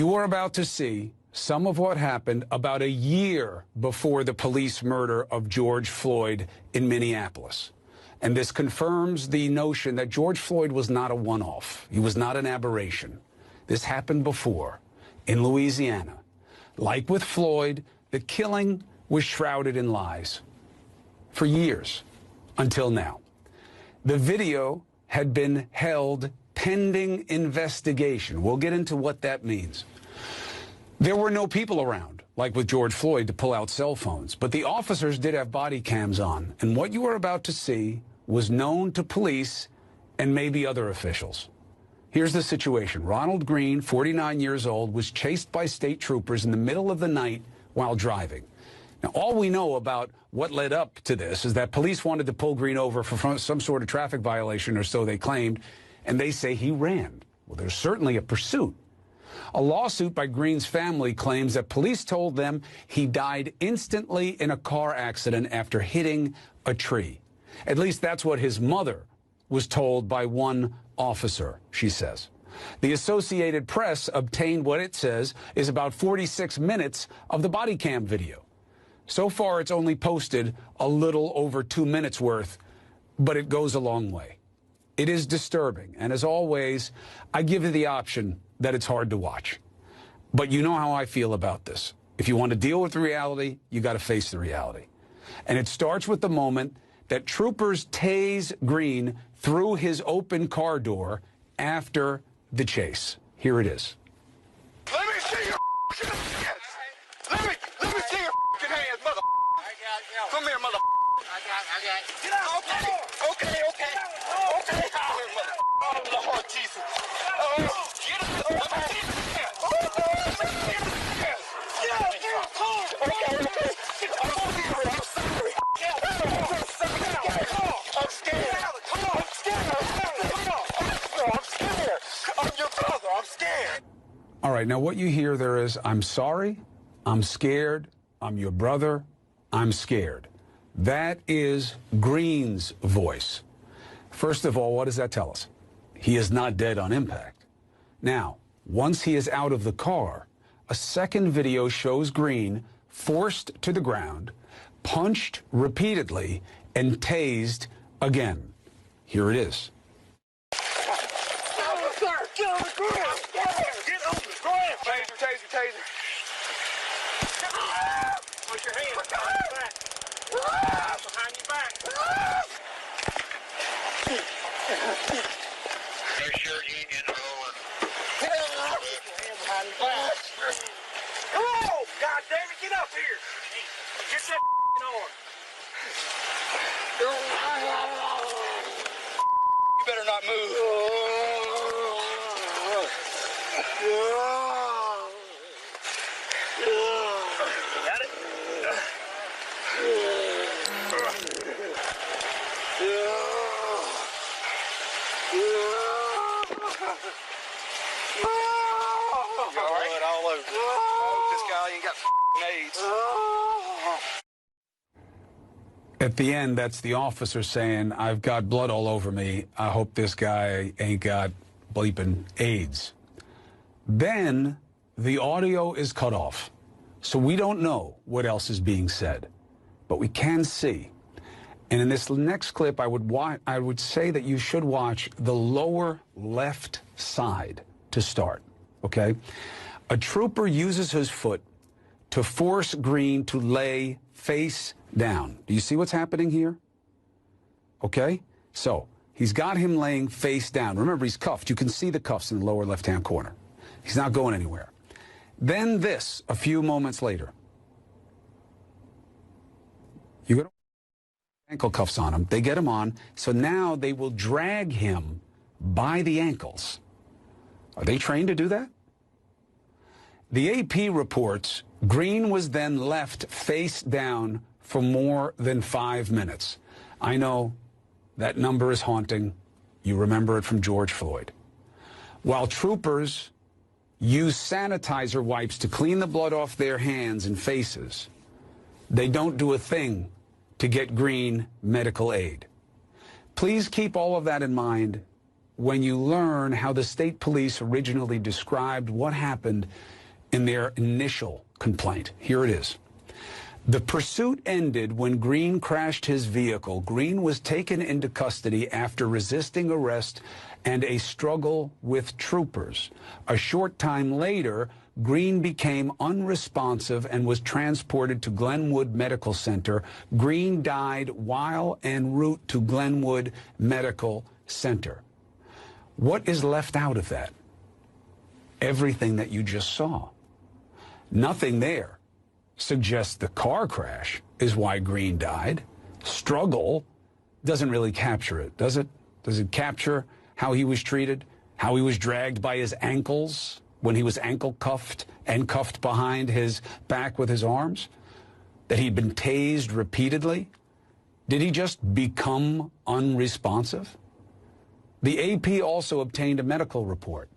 You are about to see some of what happened about a year before the police murder of George Floyd in Minneapolis. And this confirms the notion that George Floyd was not a one-off. He was not an aberration. This happened before in Louisiana. Like with Floyd, the killing was shrouded in lies for years until now. The video had been held pending investigation. We'll get into what that means. There were no people around, like with George Floyd, to pull out cell phones, but the officers did have body cams on, and what you are about to see was known to police and maybe other officials. Here's the situation. Ronald Green, 49 years old, was chased by state troopers in the middle of the night while driving. Now, all we know about what led up to this is that police wanted to pull Green over for some sort of traffic violation, or so they claimed, and they say he ran. Well, there's certainly a pursuit. A lawsuit by Green's family claims that police told them he died instantly in a car accident after hitting a tree. At least that's what his mother was told by one officer, she says. The Associated Press obtained what it says is about 46 minutes of the body cam video. So far, it's only posted a little over 2 minutes worth, but it goes a long way. It is disturbing, and as always, I give you the option that it's hard to watch. But you know how I feel about this. If you want to deal with the reality, you got to face the reality. And it starts with the moment that troopers tase Green through his open car door after the chase. Here it is. Let me see your hands. Let me see your hands, mother. Come here, mother. I got. Get out. Okay. Lord Jesus. Get out. Let me see your hands. I'm scared. I'm your brother. I'm scared. All right, now what you hear there is, I'm sorry, I'm scared, I'm your brother, I'm scared. That is Green's voice. First of all, what does that tell us? He is not dead on impact. Now, once he is out of the car, a second video shows Green forced to the ground, punched repeatedly, and tased again. Here it is. Get on the ground. Taser. Put your hands behind your back. Behind your back. Make sure you ain't rolling. Put your hands behind your back. Oh, God damn it, get up here. Get that on. You better not move. Got it? All right, all over. This guy ain't got AIDS. At the end, that's the officer saying, I've got blood all over me. I hope this guy ain't got bleeping AIDS. Then the audio is cut off. So we don't know what else is being said, but we can see. And in this next clip, I would say that you should watch the lower left side to start, okay? A trooper uses his foot to force Green to lay face down. Do you see what's happening here? Okay? So he's got him laying face down. Remember, he's cuffed. You can see the cuffs in the lower left-hand corner. He's not going anywhere. Then this, a few moments later. You got ankle cuffs on him. They get him on. So now they will drag him by the ankles. Are they trained to do that? The AP reports Green was then left face down for more than 5 minutes. I know that number is haunting. You remember it from George Floyd. While troopers use sanitizer wipes to clean the blood off their hands and faces, they don't do a thing to get Green medical aid. Please keep all of that in mind when you learn how the state police originally described what happened in their initial complaint. Here it is. The pursuit ended when Green crashed his vehicle. Green was taken into custody after resisting arrest and a struggle with troopers. A short time later, Green became unresponsive and was transported to Glenwood Medical Center. Green died while en route to Glenwood Medical Center. What is left out of that? Everything that you just saw. Nothing there suggests the car crash is why Green died. Struggle doesn't really capture it, does it? Does it capture how he was treated, how he was dragged by his ankles when he was ankle cuffed and cuffed behind his back with his arms? That he'd been tased repeatedly? Did he just become unresponsive? The AP also obtained a medical report.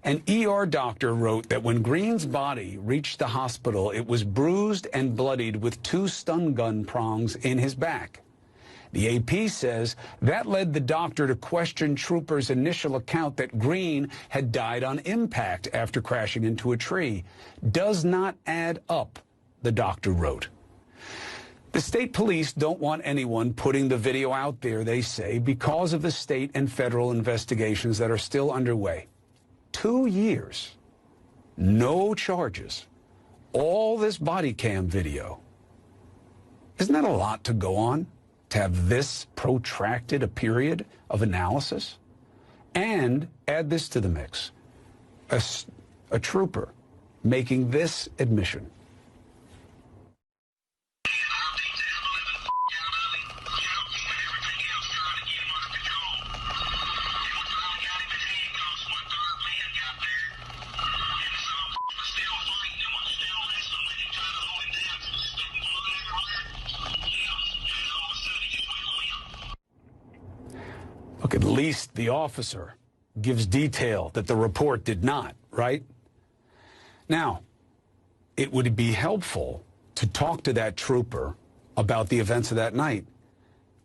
An ER doctor wrote that when Green's body reached the hospital, it was bruised and bloodied with 2 stun gun prongs in his back. The AP says that led the doctor to question troopers' initial account that Green had died on impact after crashing into a tree. Does not add up, the doctor wrote. The state police don't want anyone putting the video out there, they say, because of the state and federal investigations that are still underway. 2 years, no charges, all this body cam video. Isn't that a lot to go on, to have this protracted a period of analysis? And add this to the mix, a trooper making this admission. Look, at least the officer gives detail that the report did not, right? Now, it would be helpful to talk to that trooper about the events of that night,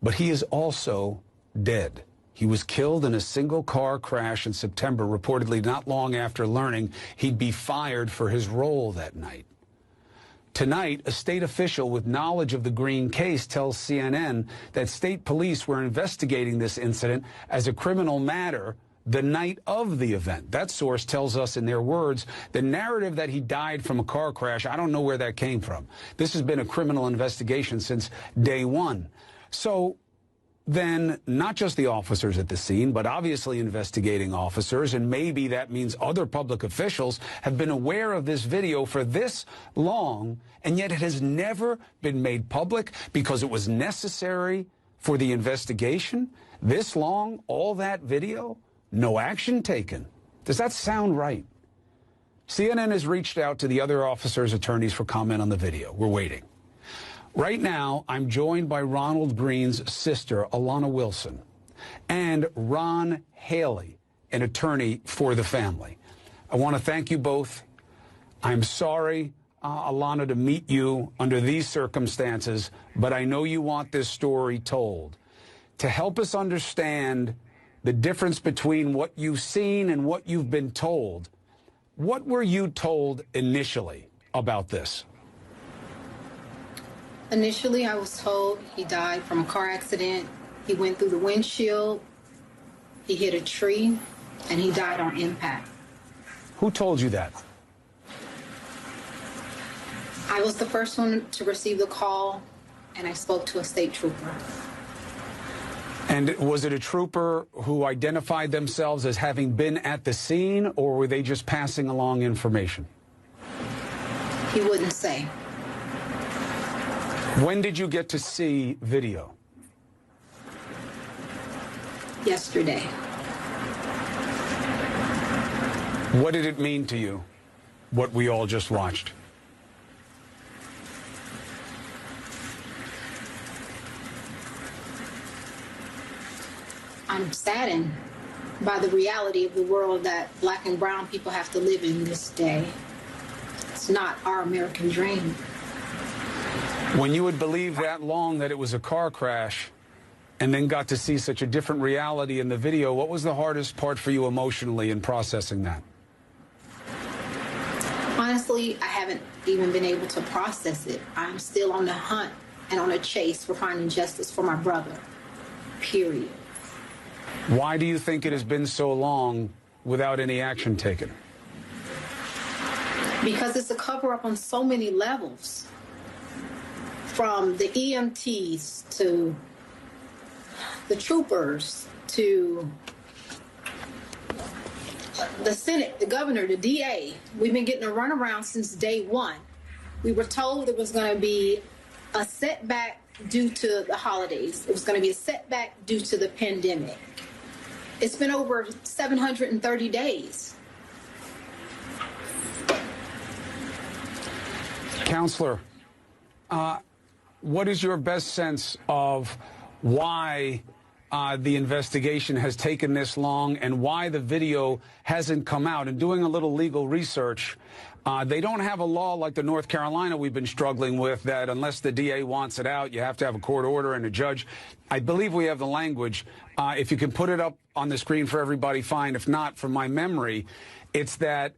but he is also dead. He was killed in a single-car crash in September, reportedly not long after learning he'd be fired for his role that night. Tonight, a state official with knowledge of the Green case tells CNN that state police were investigating this incident as a criminal matter the night of the event. That source tells us in their words, the narrative that he died from a car crash, I don't know where that came from. This has been a criminal investigation since day one. So then not just the officers at the scene, but obviously investigating officers, and maybe that means other public officials have been aware of this video for this long, and yet it has never been made public because it was necessary for the investigation. This long, all that video, no action taken. Does that sound right? CNN has reached out to the other officers' attorneys for comment on the video. We're waiting. Right now, I'm joined by Ronald Green's sister, Alana Wilson, and Ron Haley, an attorney for the family. I want to thank you both. I'm sorry, Alana, to meet you under these circumstances, but I know you want this story told. To help us understand the difference between what you've seen and what you've been told, what were you told initially about this? Initially, I was told he died from a car accident. He went through the windshield, he hit a tree, and he died on impact. Who told you that? I was the first one to receive the call, and I spoke to a state trooper. And was it a trooper who identified themselves as having been at the scene, or were they just passing along information? He wouldn't say. When did you get to see video? Yesterday. What did it mean to you, what we all just watched? I'm saddened by the reality of the world that Black and brown people have to live in this day. It's not our American dream. When you had believed that long that it was a car crash, and then got to see such a different reality in the video. What was the hardest part for you emotionally in processing that? Honestly, I haven't even been able to process it. I'm still on the hunt and on a chase for finding justice for my brother, period. Why do you think it has been so long without any action taken? Because it's a cover-up on so many levels. From the EMTs to the troopers to the Senate, the governor, the DA. We've been getting a runaround since day one. We were told it was going to be a setback due to the holidays. It was going to be a setback due to the pandemic. It's been over 730 days. Counselor, what is your best sense of why the investigation has taken this long and why the video hasn't come out? And doing a little legal research, they don't have a law like the North Carolina we've been struggling with that unless the DA wants it out, you have to have a court order and a judge. I believe we have the language. If you can put it up on the screen for everybody, fine. If not, from my memory, it's that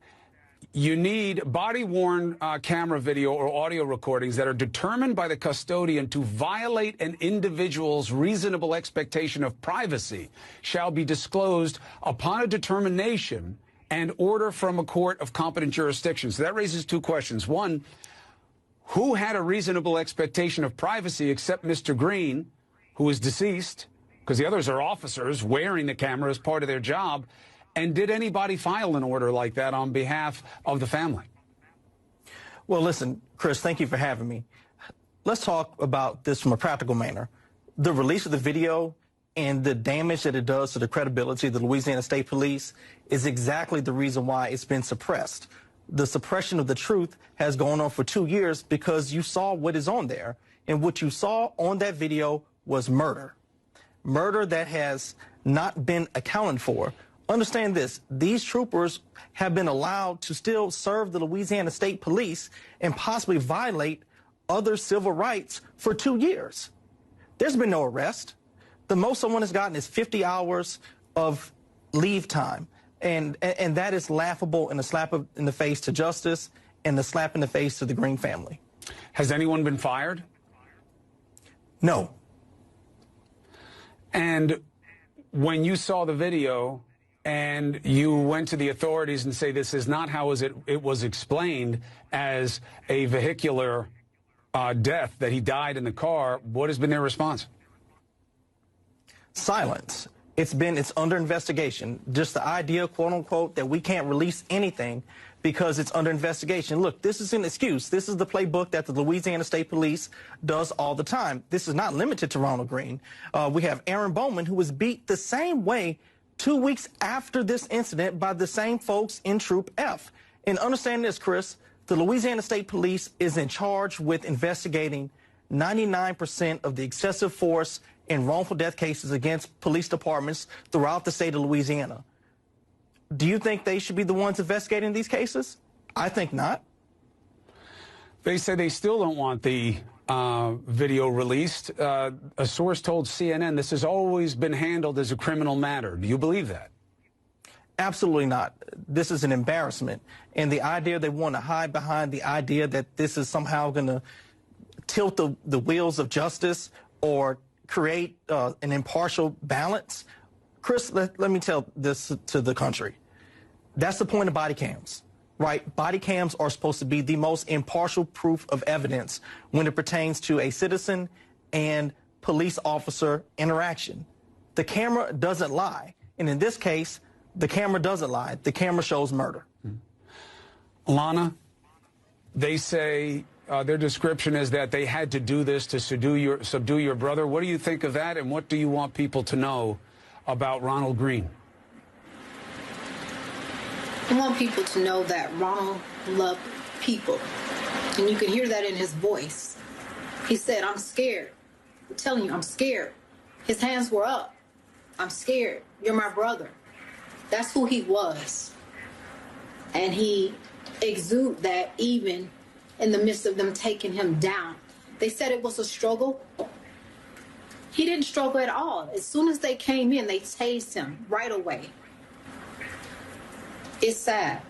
you need body-worn camera video or audio recordings that are determined by the custodian to violate an individual's reasonable expectation of privacy shall be disclosed upon a determination and order from a court of competent jurisdiction. So that raises two questions. One, who had a reasonable expectation of privacy except Mr. Green, who is deceased, because the others are officers wearing the camera as part of their job? And did anybody file an order like that on behalf of the family? Well, listen, Chris, thank you for having me. Let's talk about this from a practical manner. The release of the video and the damage that it does to the credibility of the Louisiana State Police is exactly the reason why it's been suppressed. The suppression of the truth has gone on for 2 years because you saw what is on there. And what you saw on that video was murder. Murder that has not been accounted for. Understand this, these troopers have been allowed to still serve the Louisiana State Police and possibly violate other civil rights for 2 years. There's been no arrest. The most someone has gotten is 50 hours of leave time. And that is laughable and a slap in the face to justice and a slap in the face to the Green family. Has anyone been fired? No. And when you saw the video and you went to the authorities and say this is not how it was explained as a vehicular death, that he died in the car, what has been their response? Silence. It's under investigation. Just the idea, quote unquote, that we can't release anything because it's under investigation. Look, this is an excuse. This is the playbook that the Louisiana State Police does all the time. This is not limited to Ronald Green. We have Aaron Bowman, who was beat the same way 2 weeks after this incident by the same folks in Troop F. And understand this, Chris, the Louisiana State Police is in charge with investigating 99% of the excessive force and wrongful death cases against police departments throughout the state of Louisiana. Do you think they should be the ones investigating these cases? I think not. They say they still don't want the video released. A source told CNN this has always been handled as a criminal matter. Do you believe that? Absolutely not. This is an embarrassment. And the idea they want to hide behind the idea that this is somehow going to tilt the wheels of justice or create an impartial balance. Chris, let me tell this to the country. That's the point of body cams. Right? Body cams are supposed to be the most impartial proof of evidence when it pertains to a citizen and police officer interaction. The camera doesn't lie. And in this case, the camera doesn't lie. The camera shows murder. Lana, they say their description is that they had to do this to subdue your brother. What do you think of that? And what do you want people to know about Ronald Green? I want people to know that Ronald loved people. And you can hear that in his voice. He said, I'm scared. I'm telling you, I'm scared. His hands were up. I'm scared. You're my brother. That's who he was. And he exuded that even in the midst of them taking him down. They said it was a struggle. He didn't struggle at all. As soon as they came in, they tased him right away. It's sad.